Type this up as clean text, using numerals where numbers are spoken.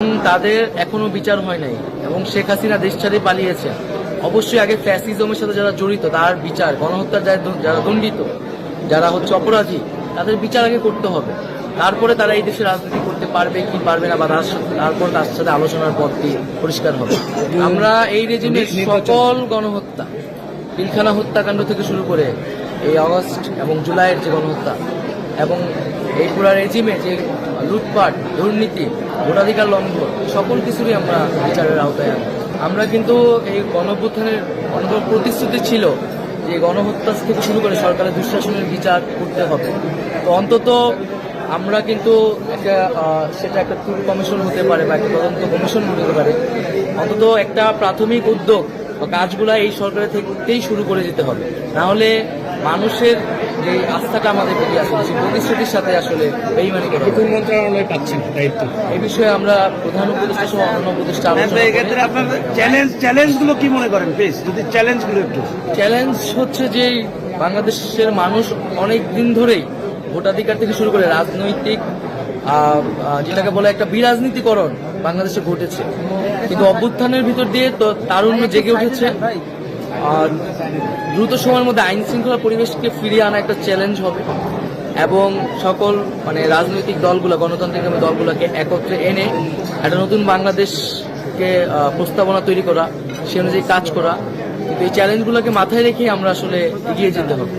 তাদের এখনো বিচার হয় নাই এবং শেখ হাসিনা দেশ ছেড়ে পালিয়েছে। অবশ্যই আগে ফ্যাসিজমের সাথে যারা জড়িত তার বিচার, গণহত্যার যারা দণ্ডিত, যারা হচ্ছে অপরাধী, তাদের বিচার আগে করতে হবে। তারপরে তারা এই দেশে রাজনীতি করতে পারবে কি পারবে না, বা তারপর তার সাথে আলোচনার পথটি পরিষ্কার হবে। আমরা এই রেজিমের সকল গণহত্যা, পিলখানা হত্যাকাণ্ড থেকে শুরু করে এই আগস্ট এবং জুলাইয়ের যে গণহত্যা এবং এই পুরা রেজিমে যে লুটপাট, দুর্নীতি, ভোটাধিকার লঙ্ঘন, সকল কিছুরই আমরা বিচারের আওতায় আনি। আমরা কিন্তু এই গণঅভ্যুত্থানের প্রতিশ্রুতি ছিল যে গণহত্যা থেকে শুরু করে সরকারের দুঃশাসনের বিচার করতে হবে। তো অন্তত আমরা কিন্তু সেটা একটা ট্রুথ কমিশন হতে পারে বা একটা তদন্ত কমিশন হতে পারে, অন্তত একটা প্রাথমিক উদ্যোগ বা কাজগুলা এই সরকারের থেকেই শুরু করে যেতে হবে। না হলে মানুষের যে আস্থাটা আমাদের প্রতি আসলে সেই প্রতিশ্রুতির সাথে আসলে বেইমানি করা হবে। মন্ত্রণালয় পাচ্ছেন দায়িত্ব, এই বিষয়ে আমরা প্রধান উপদেষ্টা সহ অন্য উপদেষ্টা চ্যালেঞ্জগুলো কি মনে করেন? প্লিজ যদি চ্যালেঞ্জগুলো একটু। চ্যালেঞ্জ হচ্ছে যে বাংলাদেশের মানুষ অনেক দিন ধরেই ভোটাধিকার থেকে শুরু করে রাজনৈতিক যেটাকে বলে একটা বিরাজনীতিকরণ বাংলাদেশে ঘটেছে, কিন্তু অভ্যুত্থানের ভিতর দিয়ে তো তারুণ্য জেগে উঠেছে। দ্রুত সময়ের মধ্যে আইন শৃঙ্খলা পরিবেশকে ফিরিয়ে আনা একটা চ্যালেঞ্জ হবে এবং সকল রাজনৈতিক দলগুলো, গণতান্ত্রিক দলগুলোকে একত্রে এনে একটা নতুন বাংলাদেশকে প্রস্তাবনা তৈরি করা, সে অনুযায়ী কাজ করা। কিন্তু এই চ্যালেঞ্জগুলোকে মাথায় রেখে আমরা আসলে এগিয়ে যেতে হবে।